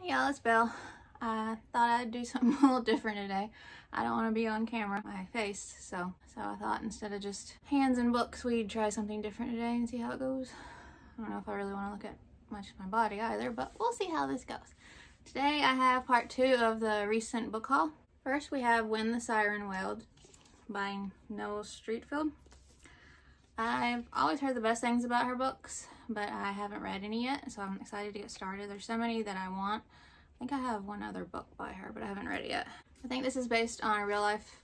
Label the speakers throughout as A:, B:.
A: Y'all, it's Belle. I thought I'd do something a little different today. I don't want to be on camera, my face, so I thought instead of just hands and books, we'd try something different today and see how it goes. I don't know if I really want to look at much of my body either, but we'll see how this goes. Today I have part 2 of the recent book haul. First we have When the Siren Wailed by Noel Streatfeild. I've always heard the best things about her books, but I haven't read any yet, so I'm excited to get started. There's so many that I want. I think I have one other book by her, but I haven't read it yet. I think this is based on a real life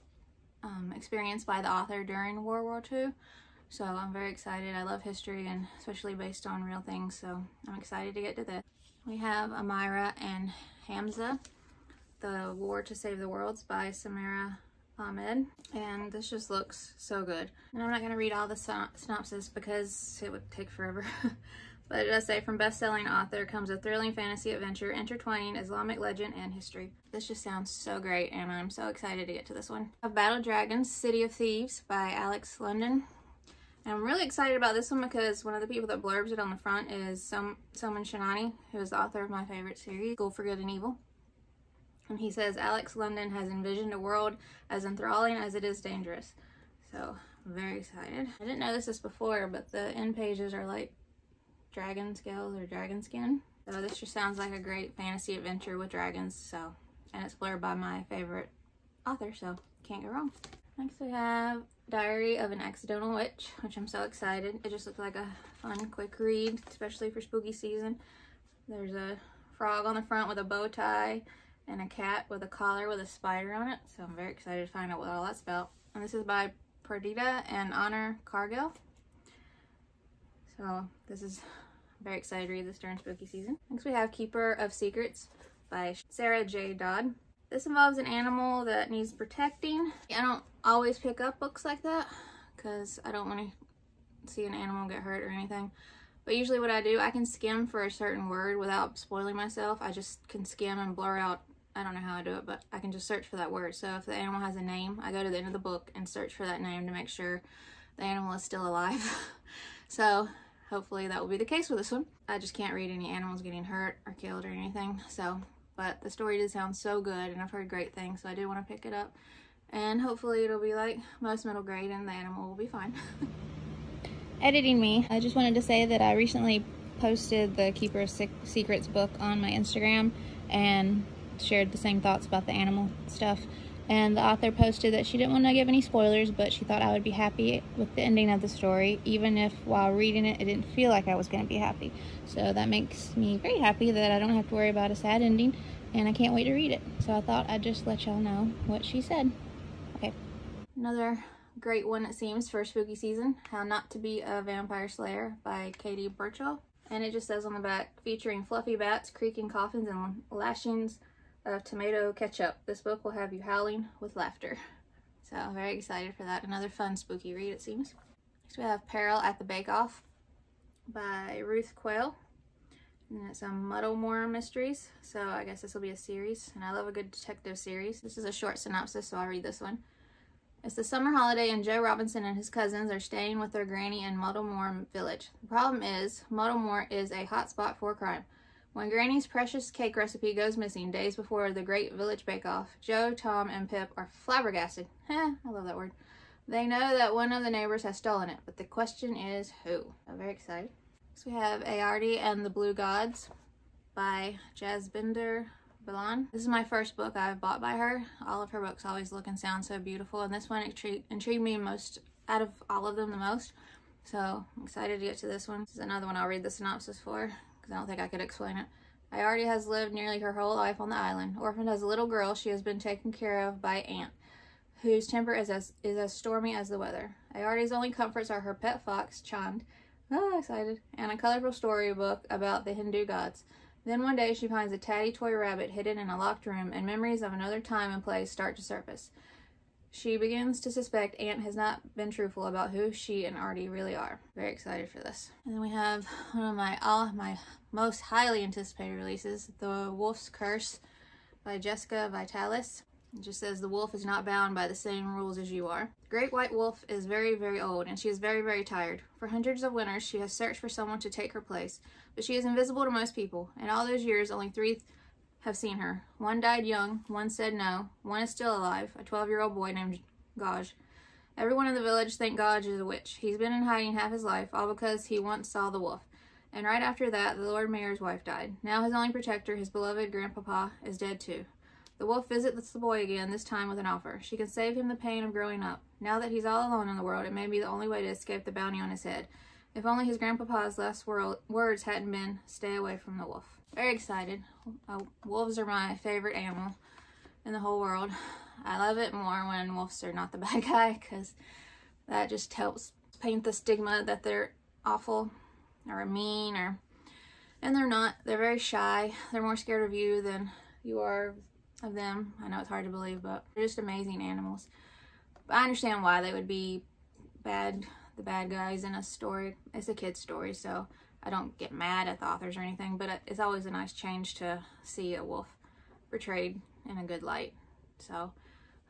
A: experience by the author during World War II, so I'm very excited. I love history, and especially based on real things, so I'm excited to get to this. We have Amira and Hamza, The War to Save the Worlds by Samira, Ahmed, and this just looks so good. And I'm not going to read all the synopsis because it would take forever. But it does say, from best-selling author comes a thrilling fantasy adventure intertwining Islamic legend and history. This just sounds so great, and I'm so excited to get to this one. I have Battle Dragons, City of Thieves by Alex London. And I'm really excited about this one because one of the people that blurbs it on the front is Salman Shinani, who is the author of my favorite series, School for Good and Evil. And he says, Alex London has envisioned a world as enthralling as it is dangerous. So, I'm very excited. I didn't notice this before, but the end pages are like dragon scales or dragon skin. So this just sounds like a great fantasy adventure with dragons. So, and it's blurred by my favorite author, so can't go wrong. Next we have Diary of an Accidental Witch, which I'm so excited. It just looks like a fun, quick read, especially for spooky season. There's a frog on the front with a bow tie and a cat with a collar with a spider on it. So I'm very excited to find out what all that's about. And this is by Perdita and Cargill. So this is very excited to read this during spooky season. Next we have Keeper of Secrets by Sarah J. Dodd. This involves an animal that needs protecting. I don't always pick up books like that because I don't want to see an animal get hurt or anything. But usually what I do, I can skim for a certain word without spoiling myself. I just can skim and blur out. I don't know how I do it, but I can just search for that word. So if the animal has a name, I go to the end of the book and search for that name to make sure the animal is still alive. So hopefully that will be the case with this one. I just can't read any animals getting hurt or killed or anything. So, but the story did sound so good and I've heard great things, so I did want to pick it up. And hopefully it'll be like most middle grade and the animal will be fine. Editing me, I just wanted to say that I recently posted the Keeper of Secrets book on my Instagram and shared the same thoughts about the animal stuff. And the author posted that she didn't want to give any spoilers, but she thought I would be happy with the ending of the story, even if while reading it, it didn't feel like I was going to be happy. So that makes me very happy that I don't have to worry about a sad ending, and I can't wait to read it. So I thought I'd just let y'all know what she said. Okay. Another great one, it seems, for spooky season, How Not to Be a Vampire Slayer by Katie Birchall. And it just says on the back, featuring fluffy bats, creaking coffins, and lashings of tomato ketchup. This book will have you howling with laughter. So I'm very excited for that. Another fun spooky read, it seems. Next we have Peril at the Bake Off by Ruth Quayle. And it's a Muddlemore Mysteries. So I guess this will be a series. And I love a good detective series. This is a short synopsis, so I'll read this one. It's the summer holiday and Joe Robinson and his cousins are staying with their granny in Muddlemore Village. The problem is, Muddlemore is a hotspot for crime. When Granny's precious cake recipe goes missing days before the Great Village Bake-Off, Joe, Tom, and Pip are flabbergasted. I love that word. They know that one of the neighbors has stolen it, but the question is who? I'm very excited. So we have Aarti and the Blue Gods by Jasbinder Bilan. This is my first book I've bought by her. All of her books always look and sound so beautiful, and this one intrigued me most out of all of them the most. So I'm excited to get to this one. This is another one I'll read the synopsis for, because I don't think I could explain it. Aarti has lived nearly her whole life on the island. Orphaned as a little girl, she has been taken care of by Aunt, whose temper is as stormy as the weather. Aarti's only comforts are her pet fox, Chand, excited, and a colorful storybook about the Hindu gods. Then one day she finds a tatty toy rabbit hidden in a locked room, and memories of another time and place start to surface. She begins to suspect Aunt has not been truthful about who she and Aarti really are. Very excited for this. And then we have one of my most highly anticipated releases, The Wolf's Curse by Jessica Vitalis. It just says, the wolf is not bound by the same rules as you are. The great white wolf is very, very old, and she is very, very tired. For hundreds of winters, she has searched for someone to take her place, but she is invisible to most people. In all those years, only three have seen her. One died young, one said no, one is still alive, a 12-year-old boy named Gaj. Everyone in the village thinks Gaj is a witch. He's been in hiding half his life, all because he once saw the wolf. And right after that, the Lord Mayor's wife died. Now his only protector, his beloved grandpapa, is dead too. The wolf visits the boy again, this time with an offer. She can save him the pain of growing up. Now that he's all alone in the world, it may be the only way to escape the bounty on his head. If only his grandpapa's last words hadn't been, stay away from the wolf. Very excited. Wolves are my favorite animal in the whole world. I love it more when wolves are not the bad guy, because that just helps paint the stigma that they're awful or mean, and they're not. They're very shy. They're more scared of you than you are of them. I know it's hard to believe, but they're just amazing animals. But I understand why they would be the bad guys in a story. It's a kid's story, so I don't get mad at the authors or anything, but it's always a nice change to see a wolf portrayed in a good light. So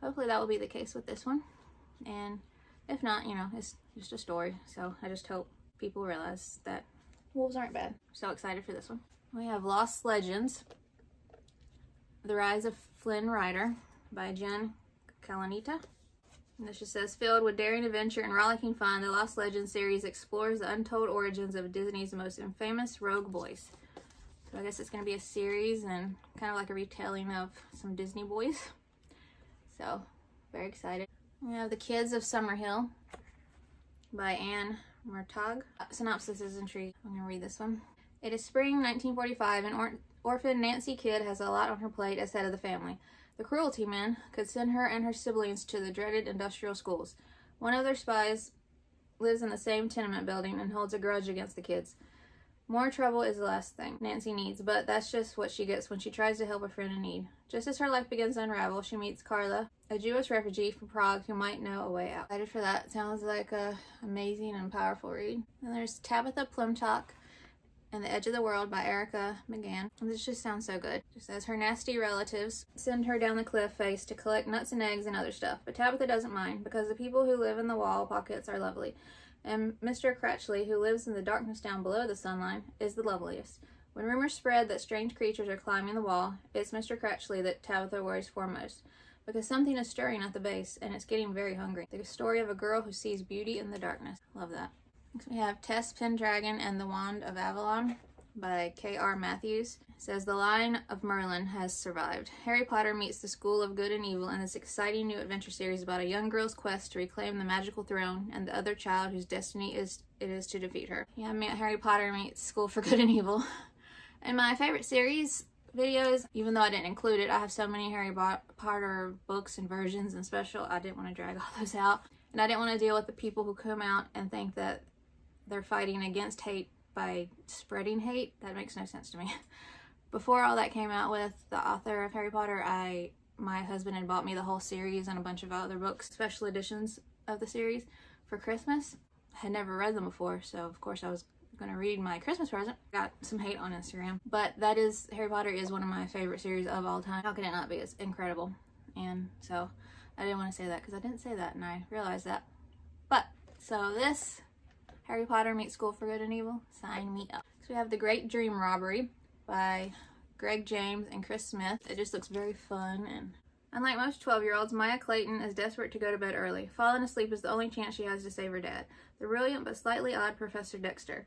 A: hopefully that will be the case with this one. And if not, you know, it's just a story. So I just hope people realize that wolves aren't bad. So excited for this one. We have Lost Legends, The Rise of Flynn Rider by Jen Kalanita. And this just says, filled with daring adventure and rollicking fun, the Lost Legends series explores the untold origins of Disney's most infamous rogue boys. So I guess it's going to be a series and kind of like a retelling of some Disney boys. So, very excited. We have The Kids of Summerhill by Ann Murtagh. Synopsis is intriguing. I'm going to read this one. It is spring 1945 and orphan Nancy Kidd has a lot on her plate as head of the family. The cruelty men could send her and her siblings to the dreaded industrial schools. One of their spies lives in the same tenement building and holds a grudge against the kids. More trouble is the last thing Nancy needs, but that's just what she gets when she tries to help a friend in need. Just as her life begins to unravel, she meets Carla, a Jewish refugee from Prague who might know a way out. Excited for that. Sounds like a amazing and powerful read. And there's Tabitha Plumtalk and The Edge of the World by Erica McGann. And this just sounds so good. Just says her nasty relatives send her down the cliff face to collect nuts and eggs and other stuff. But Tabitha doesn't mind because the people who live in the wall pockets are lovely. And Mr. Cratchley, who lives in the darkness down below the sunline, is the loveliest. When rumors spread that strange creatures are climbing the wall, it's Mr. Cratchley that Tabitha worries foremost. Because something is stirring at the base, and it's getting very hungry. The story of a girl who sees beauty in the darkness. Love that. Next we have Tess Pendragon and the Wand of Avalon by K.R. Matthews. It says, the line of Merlin has survived. Harry Potter meets the School of Good and Evil in this exciting new adventure series about a young girl's quest to reclaim the magical throne and the other child whose destiny it is to defeat her. Yeah, Harry Potter meets School for Good and Evil. And my favorite series videos, even though I didn't include it, I have so many Harry Potter books and versions and special, I didn't want to drag all those out. And I didn't want to deal with the people who come out and think that they're fighting against hate by spreading hate. That makes no sense to me. Before all that came out with the author of Harry Potter, my husband had bought me the whole series and a bunch of other books, special editions of the series for Christmas. I had never read them before, so of course I was going to read my Christmas present. Got some hate on Instagram, but Harry Potter is one of my favorite series of all time. How can it not be? It's incredible. And so I didn't want to say that because I didn't say that and I realized that. But so this Harry Potter meets School for Good and Evil, sign me up. So we have The Great Dream Robbery by Greg James and Chris Smith. It just looks very fun, and unlike most 12-year-olds, Maya Clayton is desperate to go to bed early. Falling asleep is the only chance she has to save her dad, the brilliant but slightly odd Professor Dexter.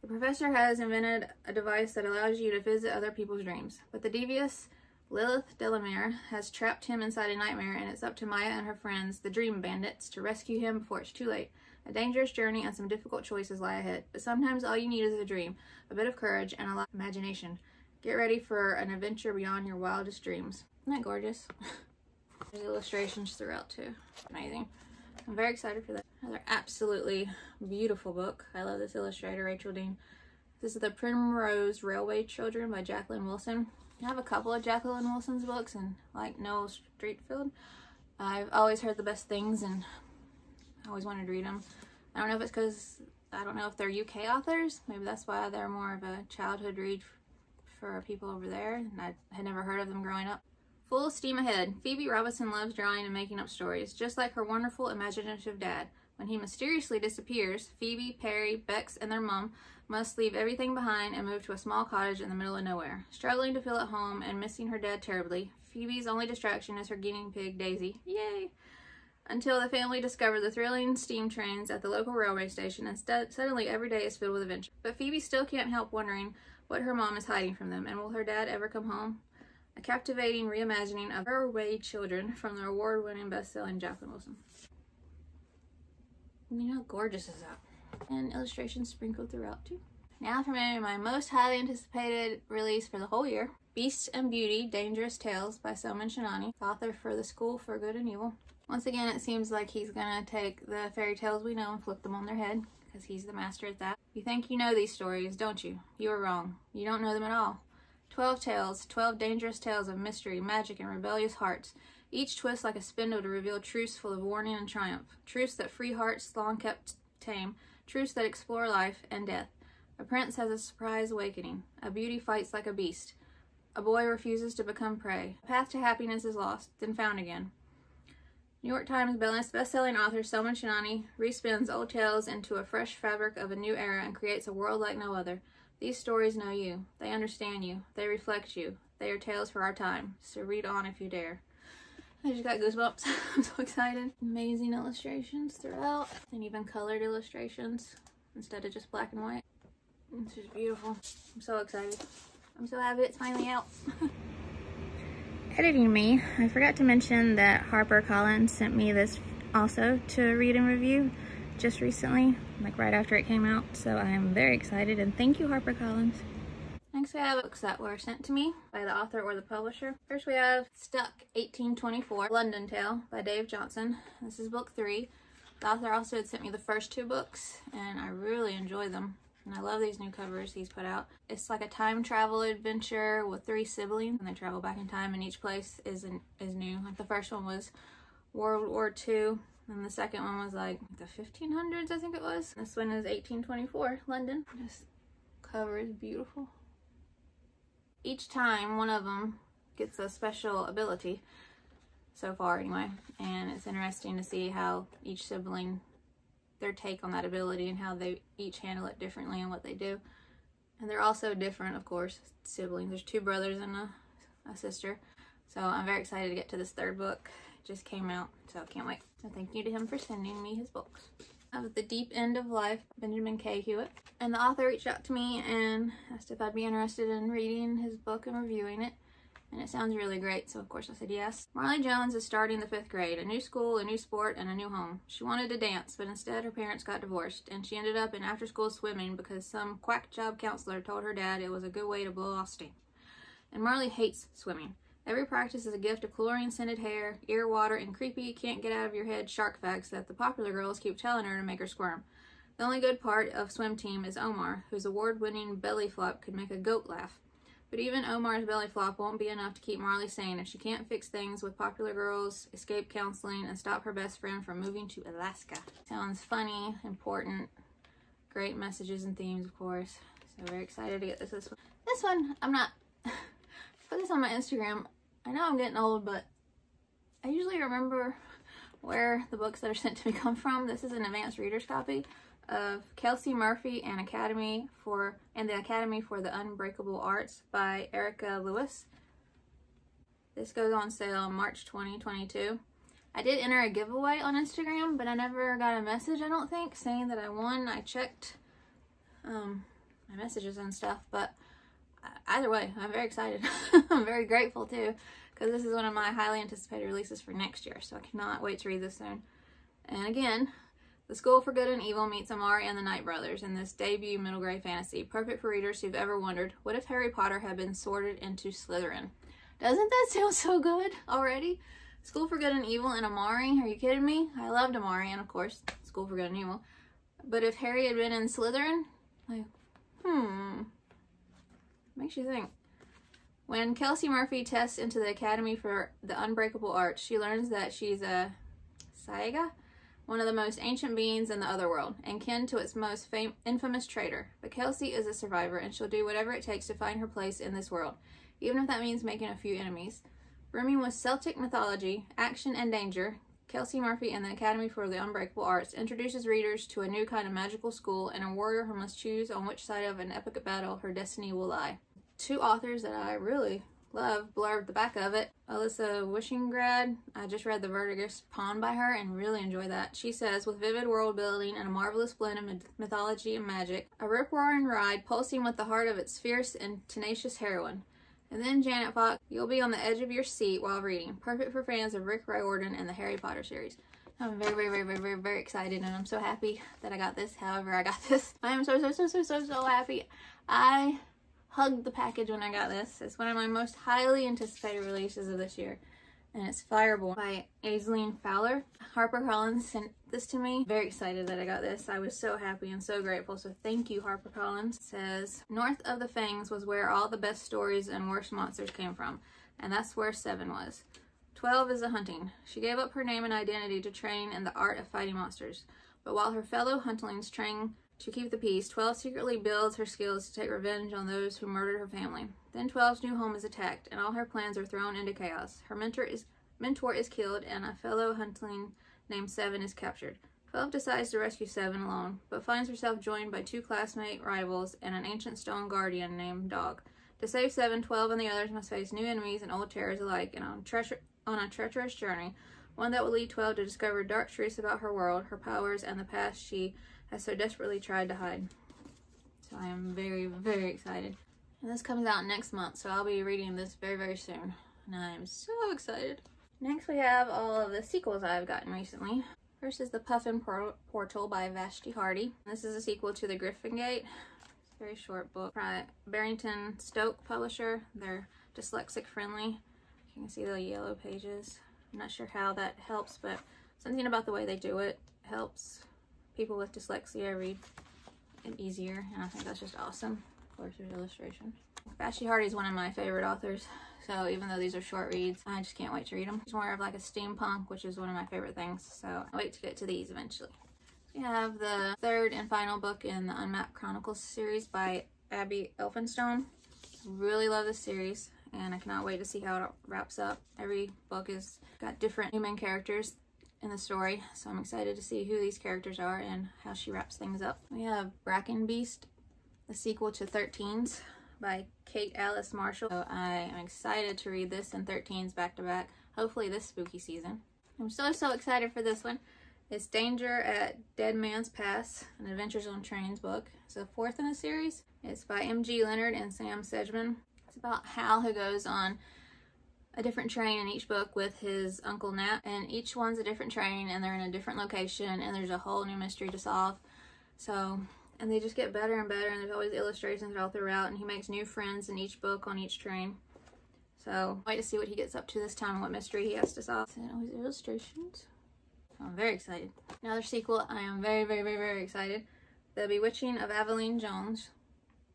A: The professor has invented a device that allows you to visit other people's dreams, but the devious Lilith Delamere has trapped him inside a nightmare, and it's up to Maya and her friends, the Dream Bandits, to rescue him before it's too late. A dangerous journey and some difficult choices lie ahead, but sometimes all you need is a dream, a bit of courage, and a lot of imagination. Get ready for an adventure beyond your wildest dreams. Isn't that gorgeous? There's illustrations throughout too. Amazing. I'm very excited for that. Another absolutely beautiful book. I love this illustrator, Rachel Dean. This is The Primrose Railway Children by Jacqueline Wilson. I have a couple of Jacqueline Wilson's books and like Noel Streatfeild. I've always heard the best things and I always wanted to read them. I don't know if it's because I don't know if they're UK authors. Maybe that's why they're more of a childhood read for people over there, and I had never heard of them growing up. Full steam ahead. Phoebe Robinson loves drawing and making up stories, just like her wonderful, imaginative dad. When he mysteriously disappears, Phoebe, Perry, Bex, and their mom must leave everything behind and move to a small cottage in the middle of nowhere. Struggling to feel at home and missing her dad terribly, Phoebe's only distraction is her guinea pig, Daisy. Yay! Until the family discover the thrilling steam trains at the local railway station, and suddenly every day is filled with adventure. But Phoebe still can't help wondering what her mom is hiding from them, and will her dad ever come home? A captivating reimagining of Faraway Children from the award-winning best-selling Jacqueline Wilson. You know how gorgeous is that? And illustrations sprinkled throughout too. Now for maybe my most highly anticipated release for the whole year, Beast and Beauty, Dangerous Tales by Soman Shinani, author for The School for Good and Evil. Once again, it seems like he's gonna take the fairy tales we know and flip them on their head, because he's the master at that. You think you know these stories, don't you? You are wrong. You don't know them at all. 12 tales, 12 dangerous tales of mystery, magic, and rebellious hearts. Each twist like a spindle to reveal truths full of warning and triumph. Truths that free hearts long kept tame. Truths that explore life and death. A prince has a surprise awakening. A beauty fights like a beast. A boy refuses to become prey. A path to happiness is lost, then found again. New York Times best-selling author Soman Shinani respins old tales into a fresh fabric of a new era and creates a world like no other. These stories know you. They understand you. They reflect you. They are tales for our time. So read on if you dare. I just got goosebumps. I'm so excited. Amazing illustrations throughout, and even colored illustrations instead of just black and white. It's just beautiful. I'm so excited. I'm so happy it's finally out. Editing me, I forgot to mention that HarperCollins sent me this also to read and review just recently, like right after it came out. So I am very excited, and thank you, HarperCollins. Next we have books that were sent to me by the author or the publisher. First we have Stuck 1824, London Tale by Dave Johnson. This is book 3. The author also had sent me the first 2 books, and I really enjoy them. And I love these new covers he's put out. It's like a time travel adventure with 3 siblings, and they travel back in time, and each place is new. Like the first one was World War II, and the second one was like the 1500s, I think it was. This one is 1824, London. This cover is beautiful. Each time one of them gets a special ability, so far anyway, and it's interesting to see how each sibling, their take on that ability and how they each handle it differently and what they do. And they're also different, of course, siblings. There's 2 brothers and a sister. So I'm very excited to get to this 3rd book. It just came out, so I can't wait. So thank you to him for sending me his books. Of The Deep End of Life, Benjamin K. Hewitt. And the author reached out to me and asked if I'd be interested in reading his book and reviewing it. And it sounds really great, so of course I said yes. Marley Jones is starting the 5th grade, a new school, a new sport, and a new home. She wanted to dance, but instead her parents got divorced, and she ended up in after-school swimming because some quack job counselor told her dad it was a good way to blow off steam. And Marley hates swimming. Every practice is a gift of chlorine-scented hair, ear water, and creepy, can't-get-out-of-your-head shark facts that the popular girls keep telling her to make her squirm. The only good part of swim team is Omar, whose award-winning belly flop could make a goat laugh. But even Omar's belly flop won't be enough to keep Marley sane if she can't fix things with popular girls, escape counseling, and stop her best friend from moving to Alaska. Sounds funny, important, great messages and themes, of course. So very excited to get this one. This one, I'm not... put this on my Instagram. I know I'm getting old, but I usually remember where the books that are sent to me come from. This is an advanced reader's copy of Kelsey Murphy and the Academy for the Unbreakable Arts by Erica Lewis. This goes on sale March 2022. I did enter a giveaway on Instagram, but I never got a message, I don't think, saying that I won. I checked my messages and stuff, but either way, I'm very excited. I'm very grateful too, because this is one of my highly anticipated releases for next year, so I cannot wait to read this soon. And again, The School for Good and Evil meets Amira and the Night Brothers in this debut middle grade fantasy, perfect for readers who've ever wondered, what if Harry Potter had been sorted into Slytherin? Doesn't that sound so good already? School for Good and Evil and Amari? Are you kidding me? I loved Amari and, of course, School for Good and Evil. But if Harry had been in Slytherin? Like, makes you think. When Kelsey Murphy tests into the Academy for the Unbreakable Arts, she learns that she's a Saiga, one of the most ancient beings in the otherworld, and kin to its most infamous traitor. But Kelsey is a survivor, and she'll do whatever it takes to find her place in this world, even if that means making a few enemies. Brimming with Celtic mythology, action, and danger, Kelsey Murphy and the Academy for the Unbreakable Arts introduces readers to a new kind of magical school and a warrior who must choose on which side of an epic battle her destiny will lie. Two authors that I really love blurbed the back of it. Alyssa Wishingrad, I just read The Vertigus Pawn by her and really enjoyed that. She says, with vivid world building and a marvelous blend of mythology and magic, a rip-roaring ride pulsing with the heart of its fierce and tenacious heroine. And then Janet Fox, you'll be on the edge of your seat while reading. Perfect for fans of Rick Riordan and the Harry Potter series. I'm very excited, and I'm so happy that I got this. However, I got this. I am so happy. I hugged the package when I got this. It's one of my most highly anticipated releases of this year, and it's Fireborn by Aislinn Fowler. HarperCollins sent this to me. Very excited that I got this. I was so happy and so grateful, so thank you, HarperCollins. It says, north of the Fangs was where all the best stories and worst monsters came from, and that's where 7 was. 12 is a hunting. She gave up her name and identity to train in the art of fighting monsters, but while her fellow huntlings train to keep the peace, 12 secretly builds her skills to take revenge on those who murdered her family. Then 12's new home is attacked, and all her plans are thrown into chaos. Her mentor is killed, and a fellow huntling named 7 is captured. 12 decides to rescue 7 alone, but finds herself joined by 2 classmate rivals and an ancient stone guardian named Dog. To save 7, 12 and the others must face new enemies and old terrors alike, and on a treacherous journey, one that will lead 12 to discover dark truths about her world, her powers, and the past she has so desperately tried to hide. So I am very excited. And this comes out next month, so I'll be reading this very soon. And I'm so excited. Next we have all of the sequels I've gotten recently. First is The Puffin Portal by Vashti Hardy. This is a sequel to The Griffin Gate. It's a very short book. Barrington Stoke publisher. They're dyslexic friendly. You can see the yellow pages. I'm not sure how that helps, but something about the way they do it helps people with dyslexia read it easier, and I think that's just awesome. Of course, there's illustrations. Vashti Hardy is one of my favorite authors, so even though these are short reads, I just can't wait to read them. It's more of like a steampunk, which is one of my favorite things, so I wait to get to these eventually. We have the third and final book in the Unmapped Chronicles series by Abby Elphinstone. Really love this series, and I cannot wait to see how it wraps up. Every book has got different new main characters in the story, so I'm excited to see who these characters are and how she wraps things up. We have Bracken Beast, the sequel to 13s by Kate Alice Marshall. So I am excited to read this and 13s back to back, hopefully this spooky season. I'm so excited for this one. It's Danger at Dead Man's Pass, an Adventures on Trains book. It's the 4th in the series. It's by M.G. Leonard and Sam Sedgman. It's about Hal, who goes on a different train in each book with his Uncle Nat, and each one's a different train and they're in a different location and there's a whole new mystery to solve. So, and they just get better and better, and there's always illustrations all throughout, and he makes new friends in each book on each train. So wait to see what he gets up to this time and what mystery he has to solve. And always illustrations. So I'm very excited. Another sequel I am very excited. The Bewitching of Aveline Jones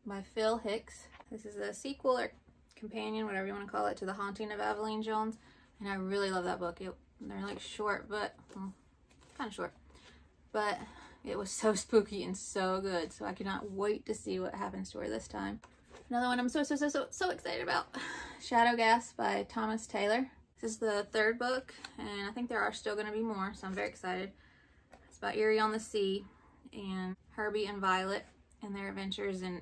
A: by Phil Hicks. This is a sequel or companion, whatever you want to call it, to The Haunting of Aveline Jones, and I really love that book. They're like short, but well, kind of short, but it was so spooky and so good, so I cannot wait to see what happens to her this time. Another one I'm so excited about, Shadow Gas by Thomas Taylor. This is the 3rd book, and I think there are still going to be more, so I'm very excited. It's about Erie on the Sea and Herbie and Violet and their adventures and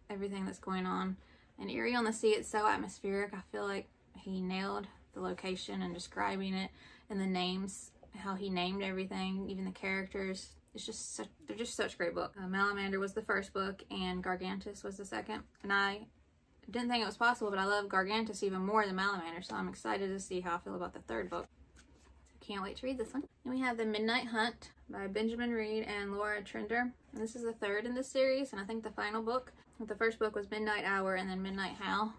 A: everything that's going on. And Erie on the Sea, it's so atmospheric. I feel like he nailed the location and describing it, and the names, how he named everything, even the characters. It's just they're just such great books. Malamander was the 1st book and Gargantus was the 2nd. And I didn't think it was possible, but I love Gargantus even more than Malamander, so I'm excited to see how I feel about the 3rd book. So can't wait to read this one. Then we have The Midnight Hunt by Benjamin Reed and Laura Trinder. And this is the 3rd in this series, and I think the final book. The 1st book was Midnight Hour and then Midnight Howl.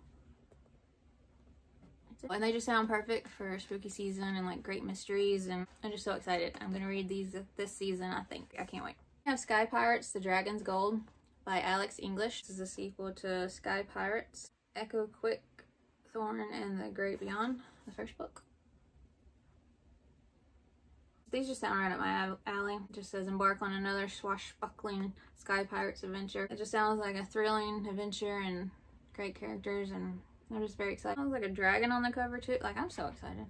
A: And they just sound perfect for spooky season and like great mysteries, and I'm just so excited. I'm gonna read these this season, I think. I can't wait. We have Sky Pirates, The Dragon's Gold by Alex English. This is a sequel to Sky Pirates, Echo Quick, Thorn, and the Great Beyond, the 1st book. These just sound right up my alley. It just says embark on another swashbuckling Sky Pirates adventure. It just sounds like a thrilling adventure and great characters, and I'm just very excited. Sounds like a dragon on the cover too. Like, I'm so excited.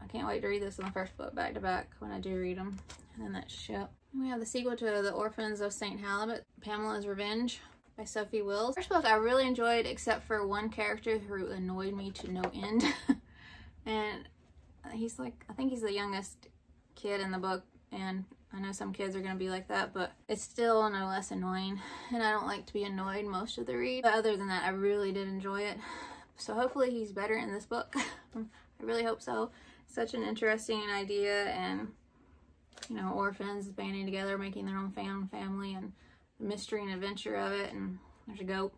A: A can't wait to read this in the first book back to back when I do read them. And then that ship. We have the sequel to The Orphans of St. Halibut, Pamela's Revenge by Sophie Wills. First book I really enjoyed, except for one character who annoyed me to no end. And he's like, I think he's the youngest kid in the book, and I know some kids are going to be like that, but it's still no less annoying, and I don't like to be annoyed most of the read. But other than that, I really did enjoy it. So hopefully he's better in this book. I really hope so. Such an interesting idea, and you know, orphans banding together, making their own family, and the mystery and adventure of it, and there's a goat.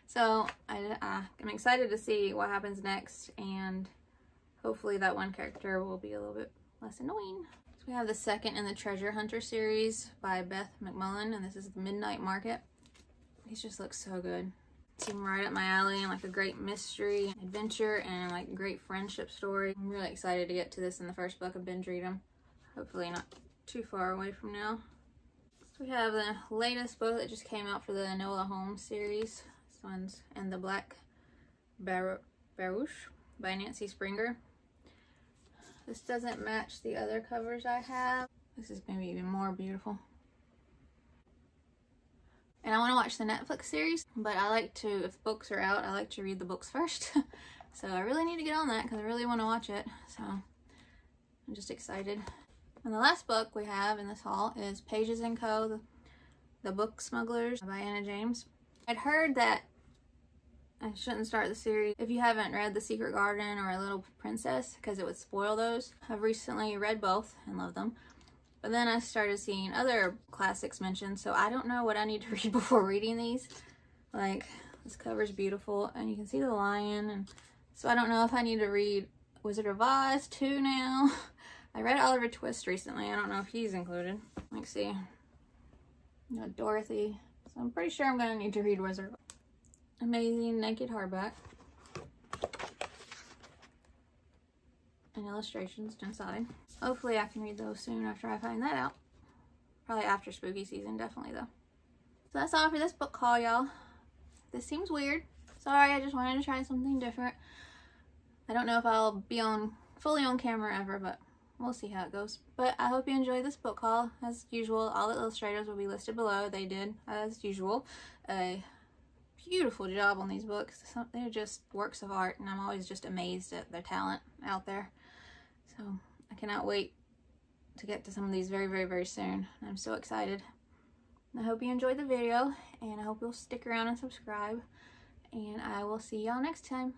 A: So I'm excited to see what happens next, and hopefully that one character will be a little bit less annoying. So we have the second in the Treasure Hunter series by Beth McMullen, and this is The Midnight Market. These just look so good. Seem right up my alley, and like a great mystery, adventure, and like great friendship story. I'm really excited to get to this in the first book and binge read them. Hopefully not too far away from now. So we have the latest book that just came out for the Enola Holmes series. This one's And the Black Barouche by Nancy Springer. This doesn't match the other covers I have. This is maybe even more beautiful. And I want to watch the Netflix series, but I like to, if books are out, I like to read the books first. So I really need to get on that because I really want to watch it. So I'm just excited. And the last book we have in this haul is Pages & Co., The Book Smugglers by Anna James. I'd heard that I shouldn't start the series if you haven't read The Secret Garden or A Little Princess, because it would spoil those. I've recently read both and loved them. But then I started seeing other classics mentioned, so I don't know what I need to read before reading these. Like, this cover's beautiful, and you can see the lion, and so I don't know if I need to read Wizard of Oz too now. I read Oliver Twist recently. I don't know if he's included. Let's see. You know, Dorothy. So I'm pretty sure I'm going to need to read Wizard of Oz. Amazing naked hardback. And illustrations inside. Hopefully I can read those soon after I find that out. Probably after spooky season, definitely though. So that's all for this book haul, y'all. This seems weird. Sorry, I just wanted to try something different. I don't know if I'll be fully on camera ever, but we'll see how it goes. But I hope you enjoyed this book haul. As usual, all the illustrators will be listed below. They did, as usual, a beautiful job on these books. They're just works of art, and I'm always just amazed at their talent out there. So I cannot wait to get to some of these very, very, very soon. I'm so excited. I hope you enjoyed the video, and I hope you'll stick around and subscribe, and I will see y'all next time.